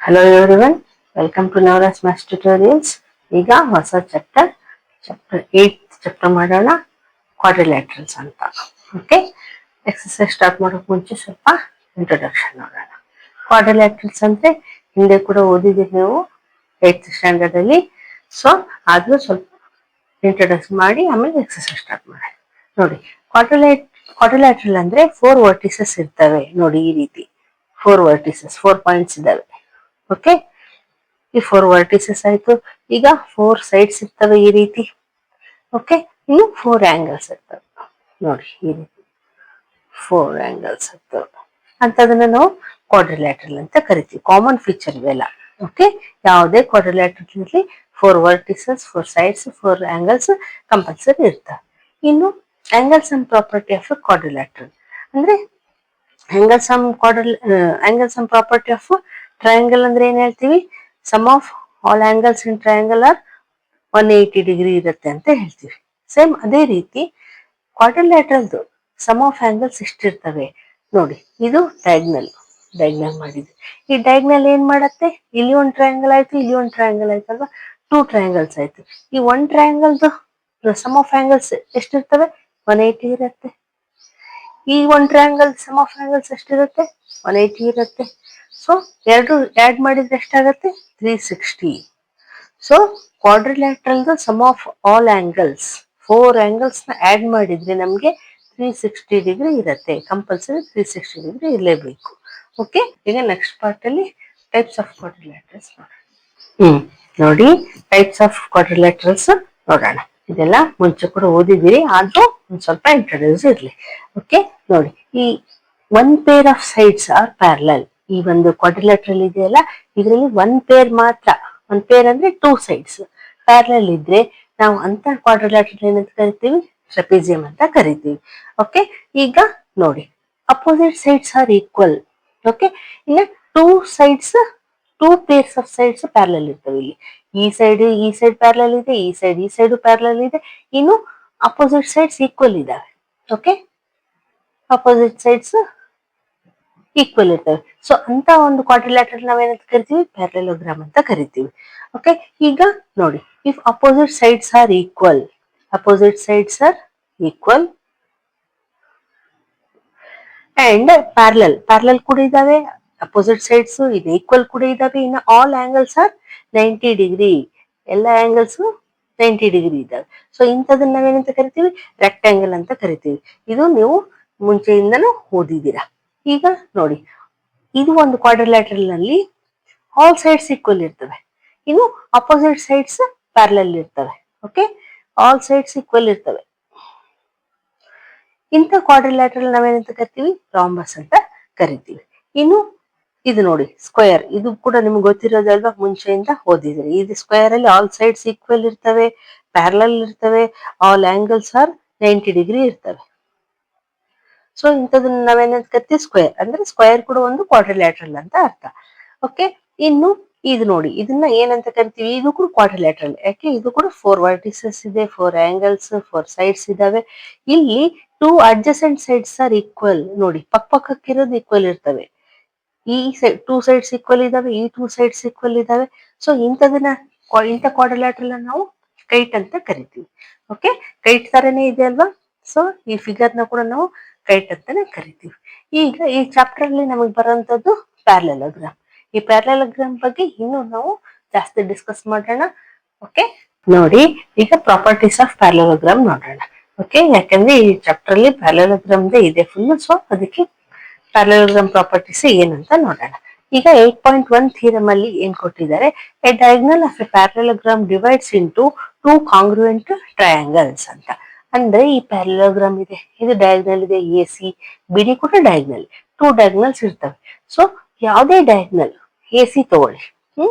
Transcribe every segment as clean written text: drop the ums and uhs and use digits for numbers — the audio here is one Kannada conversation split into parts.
Hello everyone, welcome to Navras Maths Tutorials. ಈಗ ಹೊಸ ಚಾಪ್ಟರ್ 8 ಚಾಪ್ಟರ್ ಮಾಡೋಣ, ಕ್ವಾಡ್ರಿಲ್ಯಾಟ್ರಲ್ಸ್ ಅಂತ. ಓಕೆ, ಎಕ್ಸರ್ಸೈಸ್ ಸ್ಟಾರ್ಟ್ ಮಾಡೋಕೆ ಮುಂಚೆ ಸ್ವಲ್ಪ ಇಂಟ್ರೊಡಕ್ಷನ್ ನೋಡೋಣ. ಕ್ವಾಡ್ರಿಲ್ಯಾಟ್ರಲ್ಸ್ ಅಂದ್ರೆ ಹಿಂದೆ ಕೂಡ ಓದಿದ್ದೀರಿ ನೀವು 8th ಸ್ಟ್ಯಾಂಡರ್ಡ್ ಅಲ್ಲಿ. ಸೊ ಆದ್ರೂ ಸ್ವಲ್ಪ ಇಂಟ್ರೊಡಕ್ಷನ್ ಮಾಡಿ ಆಮೇಲೆ ಎಕ್ಸರ್ಸೈಸ್ ಸ್ಟಾರ್ಟ್ ಮಾಡೋಣ. ನೋಡಿ, ಕ್ವಾಡ್ರಿಲ್ಯಾಟ್ರಲ್ ಅಂದ್ರೆ 4 ವರ್ಟಿಸಸ್ ಇರ್ತವೆ. ನೋಡಿ, ಈ ರೀತಿ 4 ವರ್ಟಿಸಸ್, 4 ಪಾಯಿಂಟ್ಸ್ ಇದಾವೆ. ಓಕೆ, ಈ 4 ವರ್ಟಿಸಸ್ ಆಯ್ತು. ಈಗ 4 ಸೈಡ್ಸ್ ಇರ್ತವೆ ಈ ರೀತಿ. ಓಕೆ, ಇನ್ನು 4 ಆಂಗಲ್ಸ್ ಇರ್ತವೆ. ನೋಡಿ, ಈ ರೀತಿ 4 ಆಂಗಲ್ಸ್ ಇರ್ತವೆ. ಅಂತದನ್ನ ನಾವು ಕ್ವಾಡ್ರಿಲ್ಯಾಟ್ರಲ್ ಅಂತ ಕರಿತೀವಿ. ಕಾಮನ್ ಫೀಚರ್ ಇವೆಲ್ಲ. ಓಕೆ, ಯಾವುದೇ ಕ್ವಾಡ್ರಿಲ್ಯಾಟ್ರಲ್ ಇರಲಿ 4 ವರ್ಟಿಸಸ್, 4 ಸೈಡ್ಸ್, 4 ಆಂಗಲ್ಸ್ ಕಂಪಲ್ಸರಿ ಇರ್ತವೆ. ಇನ್ನು angle sum property of quadrilateral ಅಂದ್ರೆ angle sum property of triangle ಅಂದ್ರೆ ಏನ್ ಹೇಳ್ತೀವಿ? Sum of all angles in triangle are 180 degree ಇರುತ್ತೆ ಅಂತ ಹೇಳ್ತೀವಿ. ಸೇಮ್ ಅದೇ ರೀತಿ ಕ್ವಾಡ್ರಿಲ್ಯಾಟ್ರಲ್ದು ಸಮ್ ಆಫ್ ಆಂಗಲ್ಸ್ ಎಷ್ಟಿರ್ತವೆ ನೋಡಿ. ಇದು ಡಯಾಗ್ನಲ್ ಮಾಡಿದ್ವಿ. ಈ ಡಯಾಗ್ನಲ್ ಏನ್ ಮಾಡತ್ತೆ? ಇಲ್ಲಿ ಒಂದು ಟ್ರಯಾಂಗಲ್ ಆಯ್ತು, ಇಲ್ಲಿ ಒಂದು ಟ್ರಯಾಂಗಲ್ ಆಯ್ತಲ್ವಾ, 2 ಟ್ರಯಾಂಗಲ್ಸ್ ಆಯ್ತು. ಈ 1 ಟ್ರಯಾಂಗಲ್ದು ಸಮ್ ಆಫ್ ಆಂಗಲ್ಸ್ ಎಷ್ಟಿರ್ತವೆ? 180 ಇರುತ್ತೆ. ಈ 1 ಟ್ರಯಾಂಗಲ್ ಸಮ್ ಆಫ್ ಆಂಗಲ್ಸ್ ಎಷ್ಟಿರುತ್ತೆ? 180 ಇರುತ್ತೆ. ಸೊ ಎರಡು ಆಡ್ ಮಾಡಿದ್ರೆ ಎಷ್ಟಾಗತ್ತೆ? 360. ಸೊ ಕ್ವಾಡ್ರಿಲ್ಯಾಟ್ರಲ್ದು sum of all angles 4 angles ನ ಆಡ್ ಮಾಡಿದ್ರೆ ನಮ್ಗೆ 360 ಡಿಗ್ರಿ ಇರುತ್ತೆ. ಕಂಪಲ್ಸರಿ 360 ಡಿಗ್ರಿ ಇರಲೇಬೇಕು. ಓಕೆ, ಈಗ ನೆಕ್ಸ್ಟ್ ಪಾರ್ಟ್ ಅಲ್ಲಿ ಟೈಪ್ಸ್ ಆಫ್ ಕ್ವಾಡ್ರಿಲ್ಯಾಟ್ರಲ್ಸ್ ನೋಡೋಣ. ನೋಡಿ, ಟೈಪ್ಸ್ ಆಫ್ ಕ್ವಾಡ್ರಿಲ್ಯಾಟ್ರಲ್ಸ್ ನೋಡೋಣ. ಇದೆಲ್ಲ ಮುಂಚೆ ಕೂಡ ಓದಿದ್ದೀರಿ, ಆದ್ರೂ ಒಂದ್ ಸ್ವಲ್ಪ ಇಂಟ್ರೊಡ್ಯೂಸ್ ಇರ್ಲಿ. ಓಕೆ, ನೋಡಿ, ಈ 1 pair of sides are parallel. ಈ ಒಂದು ಕ್ವಾಡ್ರಿಲ್ಯಾಟ್ರಲ್ ಇದೆಯಲ್ಲ, ಇದರಲ್ಲಿ 1 ಪೇರ್ ಮಾತ್ರ. 1 ಪೇರ್ ಅಂದ್ರೆ 2 ಸೈಡ್ಸ್ ಪ್ಯಾರಲಲ್ ಇದ್ರೆ ನಾವು ಅಂತ ಕ್ವಾಡ್ರಿಲ್ಯಾಟ್ರಲ್ ಏನಂತ ಕರಿತೀವಿ? ಟ್ರೆಪೆಜಿಯಂ ಅಂತ ಕರಿತೀವಿ. ಓಕೆ, ಈಗ ನೋಡಿ, opposite sides are equal. Okay, ಇಲ್ಲ 2 sides, 2 pairs of sides parallel ಇರ್ತವೆ. ಇಲ್ಲಿ ಈ ಸೈಡ್ ಪ್ಯಾರಲಲ್ ಇದೆ, ಈ ಸೈಡ್ ಪ್ಯಾರಲಲ್ ಇದೆ. ಇನ್ನು ಅಪೋಸಿಟ್ ಸೈಡ್ಸ್ ಈಕ್ವಲ್ ಇದಾವೆ. ಓಕೆ, ಅಪೋಸಿಟ್ ಸೈಡ್ಸ್ ಈಕ್ವಲ್ ಇರ್ತವೆ. ಸೊ ಅಂತ ಒಂದು ಕ್ವಾಡ್ರಿಲ್ಯಾಟ್ರಲ್ ನಾವೇನಂತ ಕರಿತೀವಿ? ಪ್ಯಾರಲೆಲೋಗ್ರಾಮ್ ಅಂತ ಕರಿತೀವಿ. ಓಕೆ, ಈಗ ನೋಡಿ, if opposite sides are equal and parallel ಕೂಡ ಇದಾವೆ, ಅಪೋಸಿಟ್ ಸೈಡ್ಸ್ ಇದು ಈಕ್ವಲ್ ಕೂಡ ಇದಾವೆ. ಇನ್ನು ಆಲ್ ಆಂಗಲ್ಸ್ ಆರ್ 90 ಡಿಗ್ರಿ, ಎಲ್ಲ ಆಂಗಲ್ಸ್ 90 ಡಿಗ್ರಿ ಇದಾವೆ. ಸೊ ಇಂಥದನ್ನ ನಾವೇನಂತ ಕರಿತೀವಿ? ರೆಕ್ಟ್ಯಾಂಗಲ್ ಅಂತ ಕರಿತೀವಿ. ಇದು ನೀವು ಮುಂಚೆಯಿಂದನೂ ಓದಿದ್ದೀರಾ. ಈಗ ನೋಡಿ, ಇದು ಒಂದು ಕ್ವಾಡ್ರಿಲ್ಯಾಟ್ರಲ್ ನಲ್ಲಿ ಆಲ್ ಸೈಡ್ಸ್ ಈಕ್ವಲ್ ಇರ್ತವೆ, ಇನ್ನು ಅಪೋಸಿಟ್ ಸೈಡ್ಸ್ ಪ್ಯಾರಲಲ್ ಇರ್ತವೆ. ಓಕೆ, ಆಲ್ ಸೈಡ್ಸ್ ಈಕ್ವಲ್ ಇರ್ತವೆ. ಇಂಥ ಕ್ವಾಡ್ರಿಲ್ಯಾಟ್ರಲ್ ನಾವೇನಂತ ಕರಿತೀವಿ? ರಾಂಬಸ್ ಅಂತ ಕರಿತೀವಿ. ಇನ್ನು ಇದು ನೋಡಿ, ಸ್ಕ್ವೇರ್. ಇದು ಕೂಡ ನಿಮ್ಗೆ ಗೊತ್ತಿರೋದಲ್ವಾ, ಮುಂಚೆಯಿಂದ ಓದಿದ್ರಿ. ಇದು ಸ್ಕ್ವೇರ್ ಅಲ್ಲಿ ಆಲ್ ಸೈಡ್ಸ್ ಈಕ್ವಲ್ ಇರ್ತವೆ, ಪ್ಯಾರಲಲ್ ಇರ್ತವೆ, ಆಲ್ ಆಂಗಲ್ಸ್ ಆರ್ 90 ಡಿಗ್ರಿ ಇರ್ತವೆ. ಸೊ ಇಂಥದನ್ನ ನಾವೇನಂತ ಕರಿತೀವಿ? ಸ್ಕ್ವೇರ್. ಅಂದ್ರೆ ಸ್ಕ್ವೇರ್ ಕೂಡ ಒಂದು ಕ್ವಾಡ್ರಿಲ್ಯಾಟ್ರಲ್ ಅಂತ ಅರ್ಥ. ಓಕೆ, ಇನ್ನು ಇದು ನೋಡಿ, ಇದನ್ನ ಏನಂತ ಕರಿತೀವಿ? ಇದು ಕೂಡ ಕ್ವಾಡ್ರಿಲ್ಯಾಟ್ರಲ್. ಯಾಕೆ? ಇದು ಕೂಡ 4 ವರ್ಟಿಸಸ್ ಇದೆ, 4 ಆಂಗಲ್ಸ್, 4 ಸೈಡ್ಸ್ ಇದಾವೆ. ಇಲ್ಲಿ 2 ಅಡ್ಜಸೆಂಟ್ ಸೈಡ್ಸ್ ಆರ್ ಈಕ್ವಲ್. ನೋಡಿ, ಪಕ್ಕಕ್ಕಿರೋದು ಈಕ್ವಲ್ ಇರ್ತವೆ. ಈ ಸೈಡ್ 2 ಸೈಡ್ಸ್ ಈಕ್ವಲ್ ಇದಾವೆ, ಈ 2 ಸೈಡ್ಸ್ ಈಕ್ವಲ್ ಇದಾವೆ. ಸೊ ಇಂಥ ಕ್ವಾಡ್ರಿಲ್ಯಾಟ್ರಲ್ ನಾವು ಕೈಟ್ ಅಂತ ಕರಿತೀವಿ. ಓಕೆ, ಕೈಟ್ ತರನೇ ಇದೆ ಅಲ್ವಾ? ಸೊ ಈ ಫಿಗರ್ ನ ಕೂಡ ನಾವು ಕೈಟ್ ಅಂತಾನೆ ಕರಿತೀವಿ. ಈಗ ಈ ಚಾಪ್ಟರ್ ಅಲ್ಲಿ ನಮಗೆ ಬರುವಂತದ್ದು ಪ್ಯಾರಲೆಲೋಗ್ರಾಮ್. ಈ ಪ್ಯಾರಲೆಲೋಗ್ರಾಮ್ ಬಗ್ಗೆ ಇನ್ನೂ ನಾವು ಜಾಸ್ತಿ ಡಿಸ್ಕಸ್ ಮಾಡೋಣ. ಓಕೆ, ನೋಡಿ, ಈಗ ಪ್ರಾಪರ್ಟೀಸ್ ಆಫ್ ಪ್ಯಾರಲೆಲೋಗ್ರಾಮ್ ನೋಡೋಣ. ಓಕೆ, ಯಾಕಂದ್ರೆ ಈ ಚಾಪ್ಟರ್ ಅಲ್ಲಿ ಪ್ಯಾರಲೆಲೋಗ್ರಾಮ್ ಇದೆ ಫುಲ್. ಸೊ ಅದಕ್ಕೆ ಪ್ಯಾರಲೆಲೋಗ್ರಾಮ್ ಪ್ರಾಪರ್ಟೀಸ್ ಏನಂತ ನೋಡೋಣ. ಈಗ 8.1 ಥಿಯರಮ್ ಅಲ್ಲಿ ಏನ್ ಕೊಟ್ಟಿದ್ದಾರೆ? A diagonal of A parallelogram divides into 2 ಕಾಂಗ್ರುಯೆಂಟ್ triangles ಅಂತ. ಅಂದ್ರೆ ಈ ಪ್ಯಾರಲೆಲೋಗ್ರಾಮ್ ಇದೆ, ಇದು ಡಯಾಗ್ನಲ್ ಇದೆ, AC BD ಕೂಡ ಡಯಾಗ್ನಲ್, 2 ಡಯಾಗ್ನಲ್ಸ್ ಇರ್ತವೆ. ಸೊ ಯಾವುದೇ ಡಯಾಗ್ನಲ್ AC ತಗೊಳ್ಳಿ.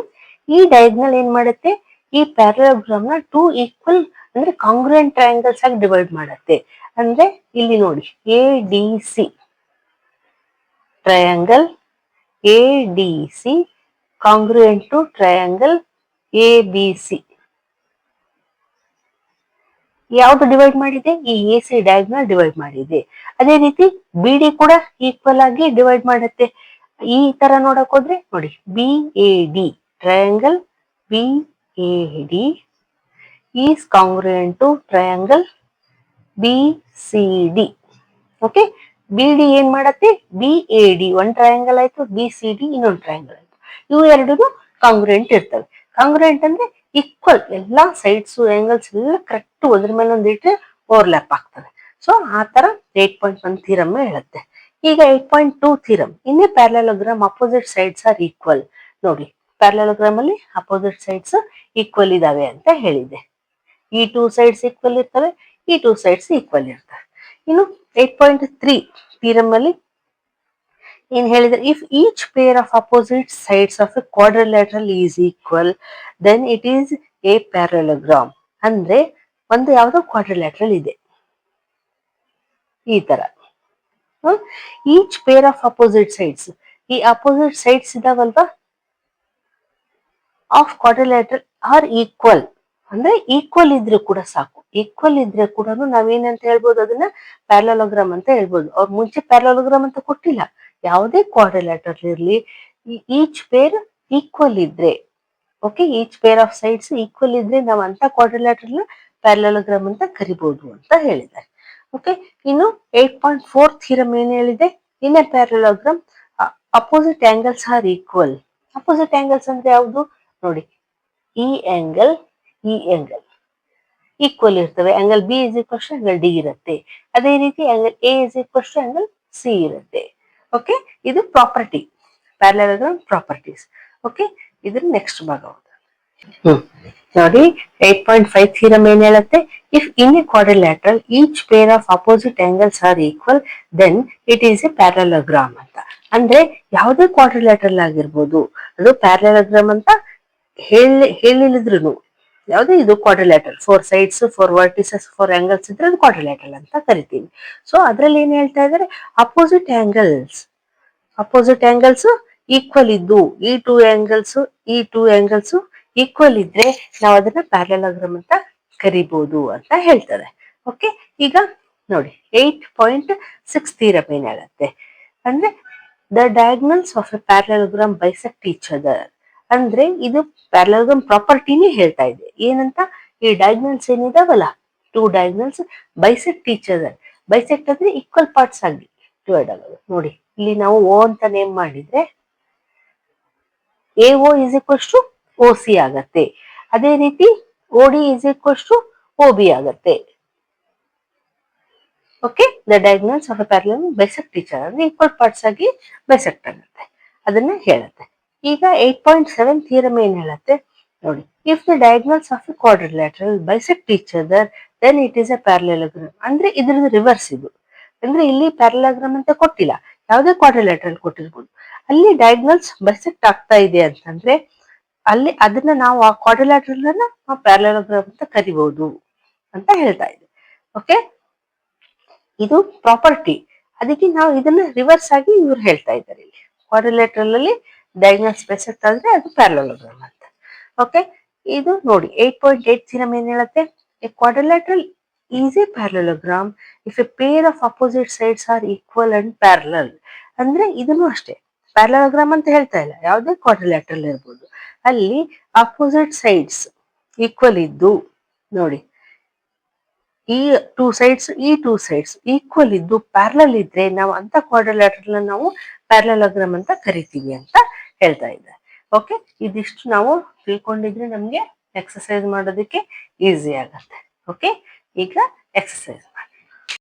ಈ ಡಯಾಗ್ನಲ್ ಏನ್ ಮಾಡುತ್ತೆ? ಈ ಪ್ಯಾರಲೆಲೋಗ್ರಾಮ್ ನ 2 ಈಕ್ವಲ್ ಅಂದ್ರೆ ಕಾಂಗ್ರುಯೆಂಟ್ ಟ್ರಯಾಂಗಲ್ಸ್ ಆಗಿ ಡಿವೈಡ್ ಮಾಡುತ್ತೆ. ಅಂದ್ರೆ ಇಲ್ಲಿ ನೋಡಿ, ADC triangle ADC congruent to triangle ABC. ಯಾವ್ದು ಡಿವೈಡ್ ಮಾಡಿದೆ? ಈ AC ಡಯಾಗ್ನಲ್ ಡಿವೈಡ್ ಮಾಡಿದೆ. ಅದೇ ರೀತಿ BD ಕೂಡ ಈಕ್ವಲ್ ಆಗಿ ಡಿವೈಡ್ ಮಾಡುತ್ತೆ. ಈ ತರ ನೋಡಕ್ ಹೋದ್ರೆ ನೋಡಿ, B A D triangle B A D is congruent to triangle B C D. Okay, B D ಏನ್ ಮಾಡತ್ತೆ, ಬಿ ಎ ಡಿ ಒಂದ್ ಟ್ರಯಾಂಗಲ್ ಆಯ್ತು, ಬಿ ಸಿ ಡಿ ಇನ್ನೊಂದು ಟ್ರಯಾಂಗಲ್ ಆಯ್ತು. ಇವು ಎರಡು ಕಾಂಗ್ರುಯೆಂಟ್ ಇರ್ತವೆ. ಕಾಂಗ್ರುಯೆಂಟ್ ಅಂದ್ರೆ ಈಕ್ವಲ್, ಎಲ್ಲಾ ಸೈಡ್ಸ್ ಆಂಗಲ್ಸ್ ಎಲ್ಲ ಕರೆಕ್ಟ್ ಒಂದ್ರ ಮೇಲೆ ಒಂದು ಇಟ್ಟರೆ ಓವರ್ಲ್ಯಾಪ್ ಆಗ್ತದೆ. ಸೊ ಆ ತರ 8.1 ಥಿರಮ್ ಹೇಳುತ್ತೆ. ಈಗ 8.2 ಥಿರಮ್, ಇನ್ನೇ parallelogram opposite sides are equal. ನೋಡಿ, ಪ್ಯಾರಲೋಗ್ರಾಮ್ ಅಲ್ಲಿ ಅಪೋಸಿಟ್ ಸೈಡ್ಸ್ ಈಕ್ವಲ್ ಇದಾವೆ ಅಂತ ಹೇಳಿದೆ. ಈ 2 ಸೈಡ್ಸ್ ಈಕ್ವಲ್ ಇರ್ತವೆ, ಈ 2 ಸೈಡ್ಸ್ ಈಕ್ವಲ್ ಇರ್ತವೆ. ಇನ್ನು 8.3 ಥಿರಮ್ ಅಲ್ಲಿ ಏನ್ ಹೇಳಿದ್ರೆ, if each pair of opposite sides of a quadrilateral is equal then it is a parallelogram. ಅಂದ್ರೆ ಒಂದು ಯಾವ್ದೋ ಕ್ವಾಡ್ರಿಲ್ಯಾಟರಲ್ ಇದೆ ಈ ತರ. Each pair of opposite sides, ಈ ಅಪೋಸಿಟ್ ಸೈಡ್ಸ್ ಇದಾವಲ್ವಾ ಆಫ್ ಕ್ವಾಡ್ರಿಲ್ಯಾಟರಲ್ ಆರ್ ಈಕ್ವಲ್. ಅಂದ್ರೆ ಈಕ್ವಲ್ ಇದ್ರೆ ಕೂಡ ಸಾಕು. ಈಕ್ವಲ್ ಇದ್ರೆ ಕೂಡ ನಾವೇನಂತ ಹೇಳ್ಬೋದು, ಅದನ್ನ ಪ್ಯಾರಲೋಗ್ರಾಮ್ ಅಂತ ಹೇಳ್ಬೋದು. ಅವ್ರು ಮುಂಚೆ ಪ್ಯಾರಲೋಗ್ರಾಮ್ ಅಂತ ಕೊಟ್ಟಿಲ್ಲ. ಯಾವುದೇ ಕ್ವಾಡ್ರಿಲ್ಯಾಟರಲ್ ಇರ್ಲಿ, ಈಚ್ ಪೇರ್ ಈಕ್ವಲ್ ಇದ್ರೆ, okay, each pair of sides equal ಇದ್ರೆ ನಾವು ಅಂತ ಕ್ವಾಡ್ರಿಲ್ಯಾಟರಲ್ ಪ್ಯಾರಲೋಗ್ರಾಮ್ ಅಂತ ಕರಿಬಹುದು ಅಂತ ಹೇಳಿದ್ದಾರೆ. ಓಕೆ, ಇನ್ನು 8.4 ಥಿರಮ್ ಏನ್ ಹೇಳಿದೆ, in a parallelogram opposite angles are equal. Opposite angles ಅಂದ್ರೆ ಯಾವುದು ನೋಡಿ, ಈ ಆಂಗಲ್ ಈ ಆಂಗಲ್ ಈಕ್ವಲ್ ಇರ್ತವೆ. Angle B is equal to angle D ಇರುತ್ತೆ. ಅದೇ ರೀತಿ angle A is equal to angle C ಇರುತ್ತೆ. ಓಕೆ, ಇದು ಪ್ರಾಪರ್ಟಿ, ಪ್ಯಾರಲೋಗ್ರಾಮ್ ಪ್ರಾಪರ್ಟೀಸ್. ಓಕೆ, ಇದ್ರ ನೆಕ್ಸ್ಟ್ ಭಾಗ ನೋಡಿ. 8.5 ಥಿರಮ್ ಏನ್ ಹೇಳುತ್ತೆ, if in a quadrilateral each pair of opposite angles are equal then it is a parallelogram ಅಂತ. ಅಂದ್ರೆ ಯಾವುದೇ ಕ್ವಾಡ್ರಿಲ್ಯಾಟರಲ್ ಆಗಿರ್ಬೋದು, ಅದು ಪ್ಯಾರಲೋಗ್ರಾಮ್ ಅಂತ ಹೇಳಿದ್ರು ಯಾವ್ದು ಇದು ಕ್ವಾಡ್ರಿಲ್ಯಾಟರಲ್, 4 ಸೈಡ್ಸ್ 4 ವರ್ಟಿಸಸ್ 4 ಆಂಗಲ್ಸ್ ಇದ್ರೆ ಅದು ಕ್ವಾಡ್ರಿಲ್ಯಾಟರಲ್ ಅಂತ ಕರಿತೀವಿ. ಸೊ ಅದ್ರಲ್ಲಿ ಏನ್ ಹೇಳ್ತಾ ಇದಾರೆ, ಅಪೋಸಿಟ್ ಆಂಗಲ್ಸ್ ಈಕ್ವಲ್ ಇದ್ದು, ಈ 2 ಆಂಗಲ್ಸ್ ಈಕ್ವಲ್ ಇದ್ರೆ ನಾವು ಅದನ್ನ ಪ್ಯಾರಲೋಗ್ರಾಮ್ ಅಂತ ಕರಿಬಹುದು ಅಂತ ಹೇಳ್ತಾರೆ. ಓಕೆ, ಈಗ ನೋಡಿ 8.6 ಥಿರಮ್ ಏನ್ ಹೇಳುತ್ತೆ ಅಂದ್ರೆ, the diagonals of a parallelogram bisect each other. ಅಂದ್ರೆ ಇದು ಪ್ಯಾರಲೋಗ್ರಾಮ್ ಪ್ರಾಪರ್ಟಿನೇ ಹೇಳ್ತಾ ಇದೆ. ಏನಂತ, ಈ ಡಯಾಗ್ನಲ್ಸ್ ಏನಿದಾವಲ್ಲ, 2 diagonals bisect each other. Bisect ಅಂದ್ರೆ ಈಕ್ವಲ್ ಪಾರ್ಟ್ಸ್ ಆಗಿ ಡಿವೈಡ್ ಆಗೋದು. ನೋಡಿ, ಇಲ್ಲಿ ನಾವು ಓ ಅಂತ ನೇಮ್ ಮಾಡಿದ್ರೆ A O is equals to O C ಆಗತ್ತೆ. ಅದೇ ರೀತಿ O D is equals to O B ಆಗತ್ತೆ. Okay, the diagonals of a parallelogram bisect each other ಅಂದ್ರೆ ಈಕ್ವಲ್ ಪಾರ್ಟ್ಸ್ ಆಗಿ ಬೈಸೆಕ್ಟ್ ಆಗುತ್ತೆ, ಅದನ್ನ ಹೇಳುತ್ತೆ. ಈಗ 8.7 ಥಿಯರಮ್ ಏನ್ ಹೇಳುತ್ತೆ ನೋಡಿ, if the diagonals of a quadrilateral bisect each other then it is a parallelogram. ಅಂದ್ರೆ ಇದ್ರದ್ದು ರಿವರ್ಸ್ ಇದು. ಅಂದ್ರೆ ಇಲ್ಲಿ ಪ್ಯಾರಲೋಗ್ರಾಮ್ ಅಂತ ಕೊಟ್ಟಿಲ್ಲ, ಯಾವುದೇ ಕ್ವಾಡ್ರಿಲ್ಯಾಟರಲ್ ಕೊಟ್ಟಿರ್ಬೋದು, ಅಲ್ಲಿ ಡಯಾಗ್ನಲ್ಸ್ ಬೈಸೆಕ್ಟ್ ಆಗ್ತಾ ಇದೆ ಅಂತಂದ್ರೆ ಅಲ್ಲಿ ಅದನ್ನ ನಾವು ಆ ಕ್ವಾಡ್ರಿಲ್ಯಾಟರಲ್ ಅನ್ನ ಪ್ಯಾರಲೋಗ್ರಾಮ್ ಅಂತ ಕರಿಬಹುದು ಅಂತ ಹೇಳ್ತಾ ಇದೆ. ಓಕೆ, ಇದು ಪ್ರಾಪರ್ಟಿ. ಅದಕ್ಕೆ ನಾವು ಇದನ್ನ ರಿವರ್ಸ್ ಆಗಿ ಇವ್ರು ಹೇಳ್ತಾ ಇದ್ದಾರೆ. ಇಲ್ಲಿ ಕ್ವಾಡ್ರಿಲ್ಯಾಟರಲ್ ಅಲ್ಲಿ ಡಯಾಗ್ನಲ್ಸ್ ಬೈಸೆಕ್ಟ್ ಆದ್ರೆ ಅದು ಪ್ಯಾರಲೋಗ್ರಾಮ್ ಅಂತ. ಓಕೆ, ಇದು ನೋಡಿ 8.8 ಥಿರಮ್ ಏನ್ ಹೇಳುತ್ತೆ, a quadrilateral is a parallelogram if a pair of opposite sides are equal and parallel. ಅಂದ್ರೆ ಇದನ್ನು ಅಷ್ಟೇ ಪ್ಯಾರಲೋಗ್ರಾಮ್ ಅಂತ ಹೇಳ್ತಾ ಇಲ್ಲ, ಯಾವುದೇ ಕ್ವಾಡ್ರಿಲ್ಯಾಟರಲ್ ಇರ್ಬೋದು, ಅಲ್ಲಿ ಅಪೋಸಿಟ್ ಸೈಡ್ಸ್ ಈಕ್ವಲ್ ಇದ್ದು, ನೋಡಿ ಈ 2 ಸೈಡ್ಸ್ ಈಕ್ವಲ್ ಇದ್ದು ಪ್ಯಾರಲಲ್ ಇದ್ರೆ ನಾವು ಅಂತ ಕ್ವಾಡ್ರಿಲ್ಯಾಟರಲ್ ನಾವು ಪ್ಯಾರಲೋಗ್ರಾಮ್ ಅಂತ ಕರಿತೀವಿ ಅಂತ ಹೇಳ್ತಾ ಇದ್ದಾರೆ. ಓಕೆ, ಇದಿಷ್ಟು ನಾವು ತಿಳ್ಕೊಂಡಿದ್ರೆ ನಮ್ಗೆ ಎಕ್ಸರ್ಸೈಸ್ ಮಾಡೋದಕ್ಕೆ ಈಸಿ ಆಗತ್ತೆ. ಓಕೆ, ಈಗ ಎಕ್ಸರ್ಸೈಸ್